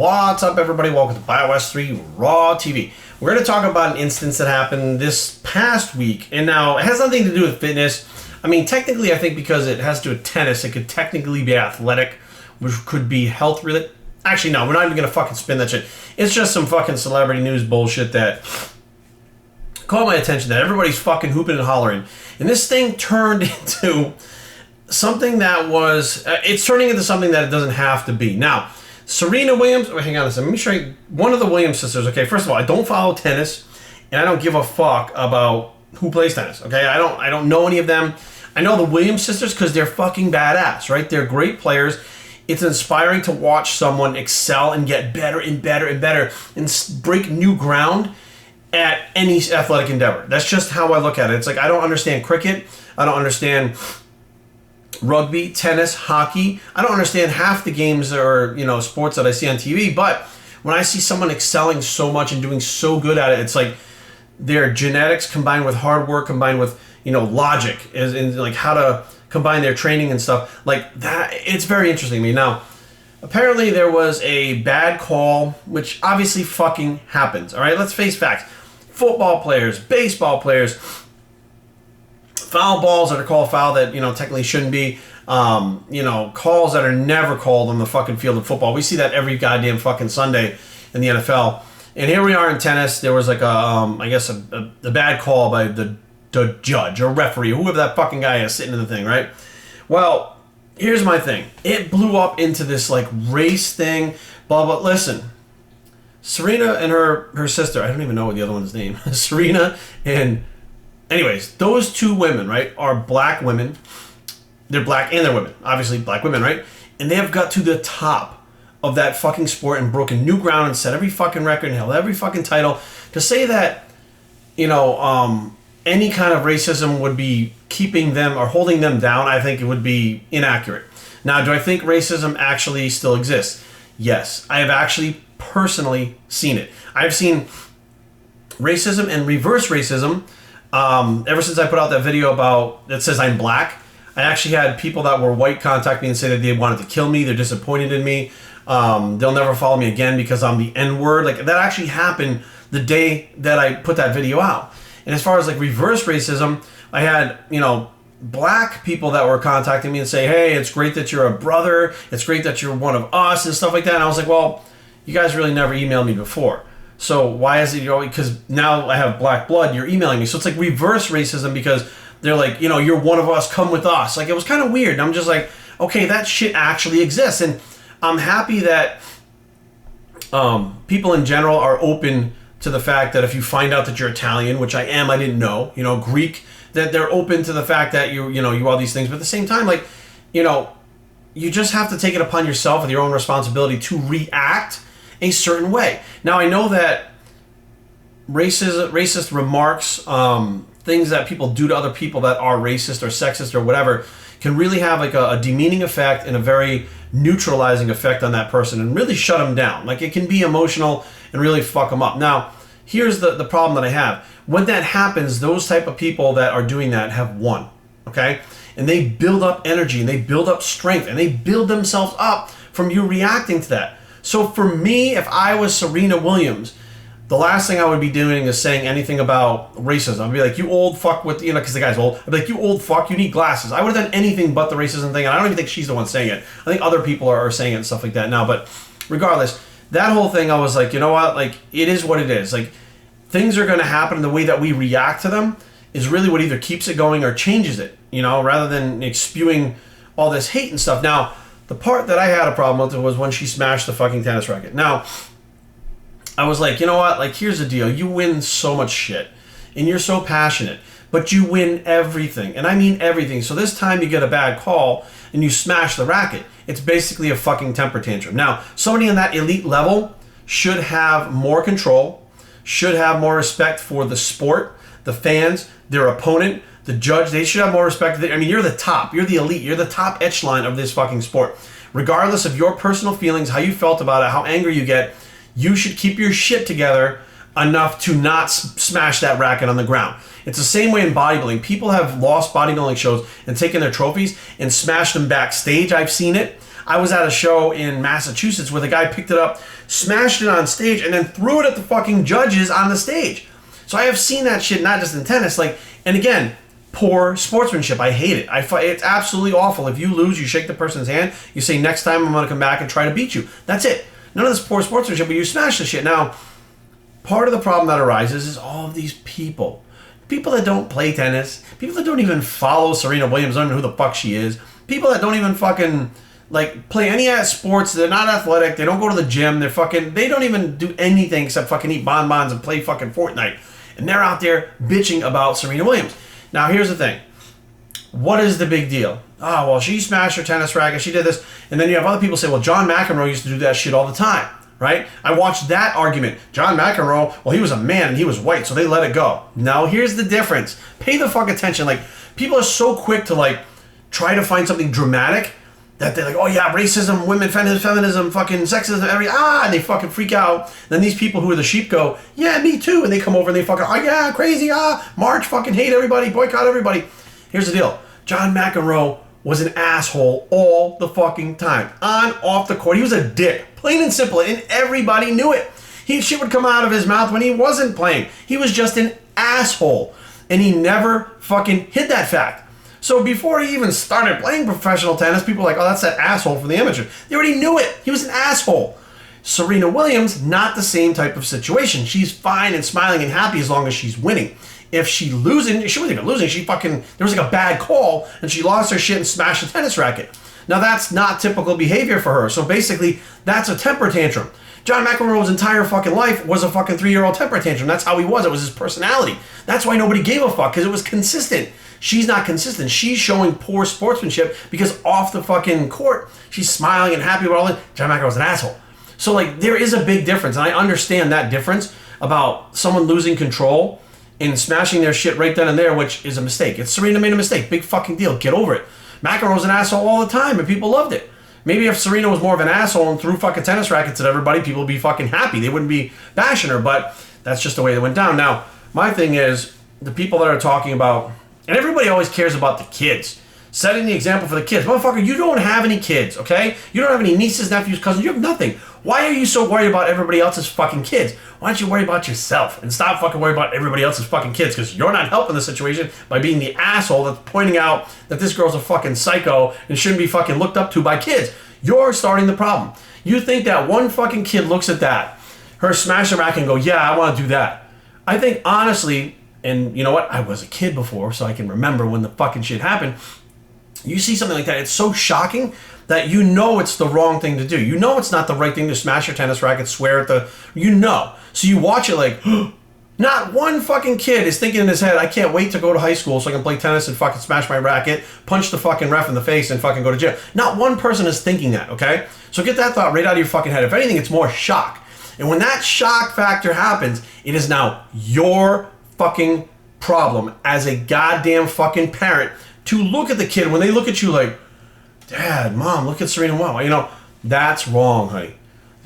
What's up, everybody? Welcome to BioS 3 Raw TV. We're going to talk about an instance that happened this past week. And now, it has nothing to do with fitness. I mean, technically, I think because it has to do with tennis, it could technically be athletic, which could be health-related. Actually, no, we're not even going to fucking spin that shit. It's just some fucking celebrity news bullshit that caught my attention, that everybody's fucking hooping and hollering. And this thing turned into something that was... it's turning into something that it doesn't have to be. Now... Serena Williams, hang on a second, let me show you one of the Williams sisters. Okay, first of all, I don't follow tennis, and I don't give a fuck about who plays tennis. Okay, I don't know any of them. I know the Williams sisters because they're fucking badass, right? They're great players. It's inspiring to watch someone excel and get better and better and better and break new ground at any athletic endeavor. That's just how I look at it. It's like, I don't understand cricket. I don't understand rugby, tennis, hockey. I don't understand half the games or, sports that I see on TV, but when I see someone excelling so much and doing so good at it, it's like their genetics combined with hard work, combined with, logic, and like how to combine their training and stuff like that. It's very interesting to me. Now, apparently there was a bad call, which obviously fucking happens. All right, let's face facts. Football players, baseball players, foul balls that are called foul that, technically shouldn't be, calls that are never called on the fucking field of football. We see that every goddamn fucking Sunday in the NFL. And here we are in tennis. There was like a bad call by the judge or referee, whoever that fucking guy is sitting in the thing, right? Well, here's my thing. It blew up into this like race thing, blah, blah. Listen, Serena and her sister, I don't even know what the other one's name, Serena and... Anyways, those two women, right, are black women. They're black and they're women. Obviously, black women, right? And they have got to the top of that fucking sport and broken new ground and set every fucking record and held every fucking title. To say that, any kind of racism would be keeping them or holding them down, I think it would be inaccurate. Now, do I think racism actually still exists? Yes. I have actually personally seen it. I've seen racism and reverse racism. Ever since I put out that video that says I'm black, I actually had people that were white contact me and say that they wanted to kill me. They're disappointed in me. They'll never follow me again because I'm the N-word. Like, that actually happened the day that I put that video out. And as far as like reverse racism, I had, black people that were contacting me and say, hey, it's great that you're a brother. It's great that you're one of us and stuff like that. And I was like, well, you guys really never emailed me before. So why is it, because now I have black blood, you're emailing me. So it's like reverse racism because they're like, you're one of us, come with us. Like, it was kind of weird. And I'm just like, okay, that shit actually exists. And I'm happy that people in general are open to the fact that if you find out that you're Italian, which I am, I didn't know, Greek, that they're open to the fact that you all these things. But at the same time, like, you just have to take it upon yourself with your own responsibility to react a certain way. Now, I know that racist remarks, things that people do to other people that are racist or sexist or whatever, can really have like a demeaning effect and a very neutralizing effect on that person and really shut them down. Like, it can be emotional and really fuck them up. Now, here's the problem that I have. When that happens, those type of people that are doing that have won, okay? And they build up energy and they build up strength and they build themselves up from you reacting to that. So for me, if I was Serena Williams, the last thing I would be doing is saying anything about racism. I'd be like, you old fuck with, because the guy's old. I'd be like, you old fuck, you need glasses. I would have done anything but the racism thing, and I don't even think she's the one saying it. I think other people are saying it and stuff like that now. But regardless, that whole thing, I was like, you know what? Like, it is what it is. Like, things are going to happen, and the way that we react to them is really what either keeps it going or changes it, rather than spewing all this hate and stuff. Now, the part that I had a problem with was when she smashed the fucking tennis racket. Now, I was like, you know what? Like, here's the deal. You win so much shit, and you're so passionate, but you win everything, and I mean everything. So this time you get a bad call, and you smash the racket. It's basically a fucking temper tantrum. Now, somebody on that elite level should have more control, should have more respect for the sport, the fans, their opponent, the judge. They should have more respect. I mean, you're the top. You're the elite. You're the top echelon of this fucking sport. Regardless of your personal feelings, how you felt about it, how angry you get, you should keep your shit together enough to not smash that racket on the ground. It's the same way in bodybuilding. People have lost bodybuilding shows and taken their trophies and smashed them backstage. I've seen it. I was at a show in Massachusetts where the guy picked it up, smashed it on stage, and then threw it at the fucking judges on the stage. So I have seen that shit not just in tennis, like, and again, poor sportsmanship. I hate it. It's absolutely awful. If you lose, you shake the person's hand, you say, next time I'm going to come back and try to beat you. That's it. None of this poor sportsmanship, but you smash the shit. Now, part of the problem that arises is all of these people that don't play tennis, people that don't even follow Serena Williams, don't know who the fuck she is, people that don't even fucking like play any sports, they're not athletic, they don't go to the gym, they don't even do anything except fucking eat bonbons and play fucking Fortnite. And they're out there bitching about Serena Williams. Now here's the thing. What is the big deal? Oh, well, she smashed her tennis racket, she did this, and then you have other people say, well, John McEnroe used to do that shit all the time. Right? I watched that argument. John McEnroe, well, he was a man and he was white, so they let it go. Now, here's the difference. Pay the fuck attention. Like, people are so quick to, like, try to find something dramatic that they're like, oh, yeah, racism, women, feminism, fucking sexism, and they fucking freak out. Then these people who are the sheep go, yeah, me too. And they come over and they fucking, oh, yeah, crazy, march, fucking hate everybody, boycott everybody. Here's the deal. John McEnroe was an asshole all the fucking time. On, off the court. He was a dick. Plain and simple. And everybody knew it. Shit would come out of his mouth when he wasn't playing. He was just an asshole. And he never fucking hid that fact. So before he even started playing professional tennis, people were like, oh, that's that asshole from the amateur. They already knew it. He was an asshole. Serena Williams, not the same type of situation. She's fine and smiling and happy as long as she's winning. If she losing, she wasn't even losing. There was like a bad call and she lost her shit and smashed the tennis racket. Now that's not typical behavior for her. So basically, that's a temper tantrum. John McEnroe's entire fucking life was a fucking 3-year-old temper tantrum. That's how he was. It was his personality. That's why nobody gave a fuck, because it was consistent. She's not consistent. She's showing poor sportsmanship because off the fucking court, she's smiling and happy about all it. John McEnroe's an asshole. So like, there is a big difference. And I understand that difference about someone losing control and smashing their shit right then and there, which is a mistake. Serena made a mistake. Big fucking deal. Get over it. McEnroe was an asshole all the time, and people loved it. Maybe if Serena was more of an asshole and threw fucking tennis rackets at everybody, people would be fucking happy. They wouldn't be bashing her, but that's just the way it went down. Now, my thing is, the people that are talking about, and everybody always cares about the kids. Setting the example for the kids. Motherfucker, you don't have any kids, okay? You don't have any nieces, nephews, cousins. You have nothing. Why are you so worried about everybody else's fucking kids? Why don't you worry about yourself and stop fucking worrying about everybody else's fucking kids? Because you're not helping the situation by being the asshole that's pointing out that this girl's a fucking psycho and shouldn't be fucking looked up to by kids. You're starting the problem. You think that one fucking kid looks at that, her smash a racket and go, yeah, I want to do that. I think honestly, and you know what? I was a kid before, so I can remember when the fucking shit happened. You see something like that, it's so shocking that you know it's the wrong thing to do. You know it's not the right thing to smash your tennis racket, swear at the... You know. So you watch it like... Not one fucking kid is thinking in his head, I can't wait to go to high school so I can play tennis and fucking smash my racket, punch the fucking ref in the face and fucking go to jail. Not one person is thinking that, okay? So get that thought right out of your fucking head. If anything, it's more shock. And when that shock factor happens, it is now your fucking problem as a goddamn fucking parent to look at the kid when they look at you like, Dad, Mom, look at Serena. Wow, you know, that's wrong, honey.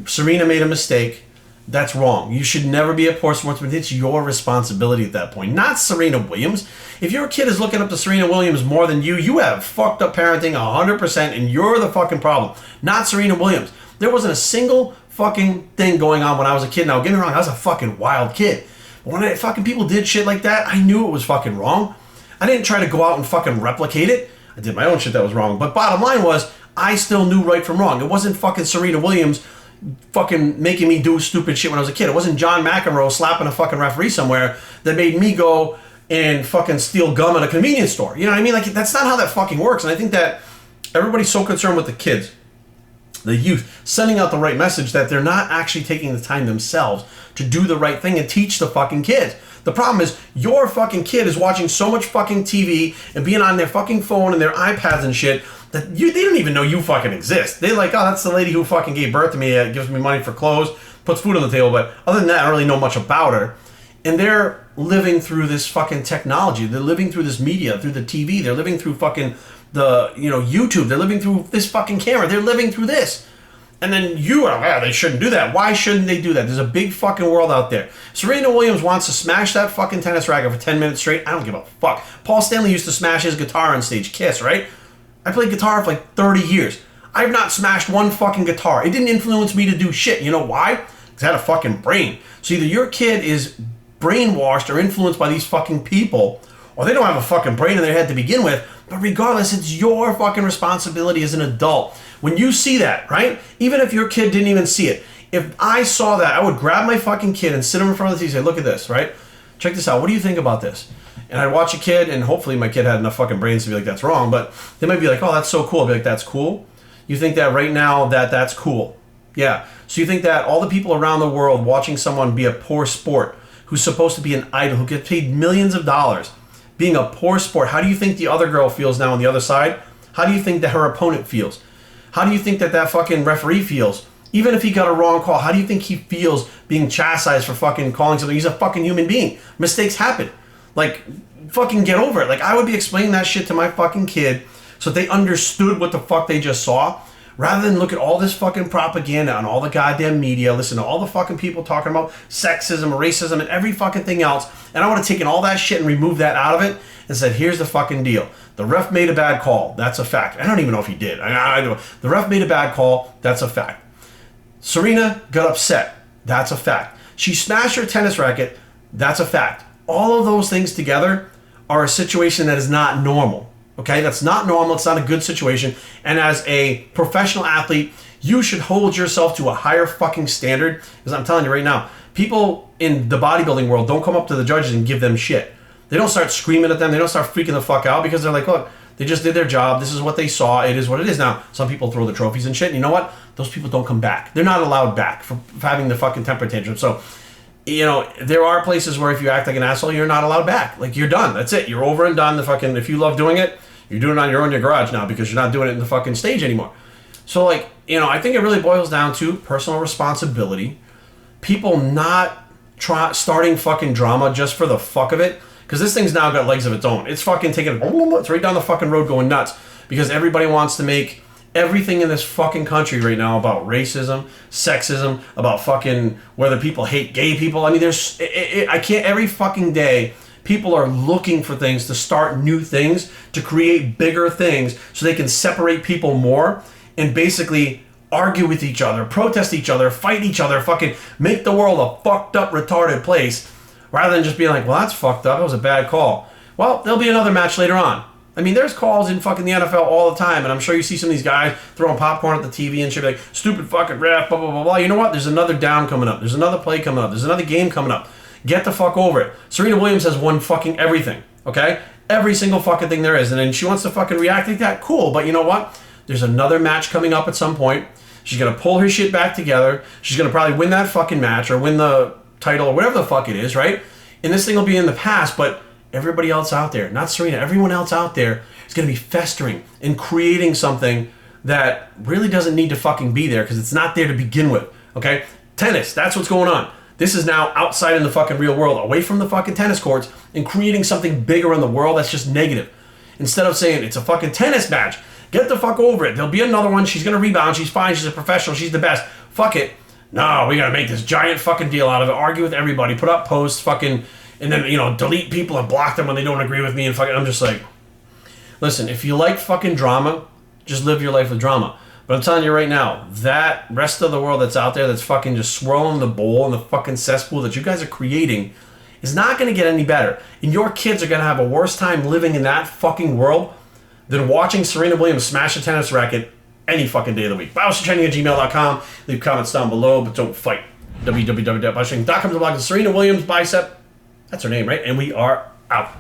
Serena made a mistake. That's wrong. You should never be a poor sportsman. It's your responsibility at that point, not Serena Williams. If your kid is looking up to Serena Williams more than you, you have fucked up parenting 100%, and you're the fucking problem, not Serena Williams. There wasn't a single fucking thing going on when I was a kid. Now, get me wrong, I was a fucking wild kid. But when fucking people did shit like that, I knew it was fucking wrong. I didn't try to go out and fucking replicate it. I did my own shit that was wrong. But bottom line was, I still knew right from wrong. It wasn't fucking Serena Williams fucking making me do stupid shit when I was a kid. It wasn't John McEnroe slapping a fucking referee somewhere that made me go and fucking steal gum at a convenience store. You know what I mean? Like, that's not how that fucking works. And I think that everybody's so concerned with the kids, the youth, sending out the right message that they're not actually taking the time themselves to do the right thing and teach the fucking kids. The problem is, your fucking kid is watching so much fucking TV and being on their fucking phone and their iPads and shit that they don't even know you fucking exist. They're like, oh, that's the lady who fucking gave birth to me, gives me money for clothes, puts food on the table, but other than that, I don't really know much about her. And they're living through this fucking technology. They're living through this media, through the TV. They're living through fucking YouTube. They're living through this fucking camera. They're living through this. And then you are, well, they shouldn't do that. Why shouldn't they do that? There's a big fucking world out there. Serena Williams wants to smash that fucking tennis racket for 10 minutes straight. I don't give a fuck. Paul Stanley used to smash his guitar on stage. Kiss, right? I played guitar for like 30 years. I've not smashed one fucking guitar. It didn't influence me to do shit. You know why? Because I had a fucking brain. So either your kid is brainwashed or influenced by these fucking people, or they don't have a fucking brain in their head to begin with. But regardless, it's your fucking responsibility as an adult. When you see that, right? Even if your kid didn't even see it. If I saw that, I would grab my fucking kid and sit him in front of the TV and say, look at this, right? Check this out. What do you think about this? And I'd watch a kid, and hopefully my kid had enough fucking brains to be like, that's wrong. But they might be like, oh, that's so cool. I'd be like, that's cool? You think that right now that's cool? Yeah. So you think that all the people around the world watching someone be a poor sport, who's supposed to be an idol, who gets paid millions of dollars, being a poor sport, how do you think the other girl feels now on the other side? How do you think that her opponent feels? How do you think that fucking referee feels? Even if he got a wrong call, how do you think he feels being chastised for fucking calling something? He's a fucking human being. Mistakes happen. Like, fucking get over it. Like, I would be explaining that shit to my fucking kid so that they understood what the fuck they just saw, rather than look at all this fucking propaganda on all the goddamn media, listen to all the fucking people talking about sexism, racism, and every fucking thing else, and I would have taken all that shit and removed that out of it and said, here's the fucking deal. The ref made a bad call. That's a fact. I don't even know if he did. I know. The ref made a bad call. That's a fact. Serena got upset. That's a fact. She smashed her tennis racket. That's a fact. All of those things together are a situation that is not normal. Okay? That's not normal. It's not a good situation. And as a professional athlete, you should hold yourself to a higher fucking standard. Because I'm telling you right now, people in the bodybuilding world don't come up to the judges and give them shit. They don't start screaming at them. They don't start freaking the fuck out because they're like, look, they just did their job. This is what they saw. It is what it is. Now, some people throw the trophies and shit. And you know what? Those people don't come back. They're not allowed back for having the fucking temper tantrum. So, you know, there are places where if you act like an asshole, you're not allowed back. Like, you're done. That's it. You're over and done. If you love doing it, you're doing it on your own in your garage now because you're not doing it in the fucking stage anymore. So, like, you know, I think it really boils down to personal responsibility. People not starting fucking drama just for the fuck of it. Because this thing's now got legs of its own. It's fucking taking, it's right down the fucking road going nuts. Because everybody wants to make everything in this fucking country right now about racism, sexism, about fucking whether people hate gay people. I mean, every fucking day, people are looking for things to start new things, to create bigger things so they can separate people more and basically argue with each other, protest each other, fight each other, fucking make the world a fucked up, retarded place. Rather than just being like, well, that's fucked up. It was a bad call. Well, there'll be another match later on. I mean, there's calls in fucking the NFL all the time, and I'm sure you see some of these guys throwing popcorn at the TV and shit like, stupid fucking ref, blah, blah, blah, blah. You know what? There's another down coming up. There's another play coming up. There's another game coming up. Get the fuck over it. Serena Williams has won fucking everything, okay? Every single fucking thing there is. And then she wants to fucking react like that. Cool, but you know what? There's another match coming up at some point. She's going to pull her shit back together. She's going to probably win that fucking match or win the title or whatever the fuck it is, right? And this thing will be in the past, but everybody else out there, not Serena, everyone else out there is going to be festering and creating something that really doesn't need to fucking be there because it's not there to begin with, okay? Tennis, that's what's going on. This is now outside in the fucking real world, away from the fucking tennis courts and creating something bigger in the world that's just negative. Instead of saying it's a fucking tennis match, get the fuck over it. There'll be another one. She's going to rebound. She's fine. She's a professional. She's the best. Fuck it. No, we got to make this giant fucking deal out of it. Argue with everybody. Put up posts. Fucking, and then, you know, delete people and block them when they don't agree with me. And fucking, I'm just like, listen, if you like fucking drama, just live your life with drama. But I'm telling you right now, that rest of the world that's out there that's fucking just swirling the bowl and the fucking cesspool that you guys are creating is not going to get any better. And your kids are going to have a worse time living in that fucking world than watching Serena Williams smash a tennis racket any fucking day of the week. BioStraining@gmail.com. Leave comments down below, but don't fight. www.biostraining.com to blog the Serena Williams bicep. That's her name, right? And we are out.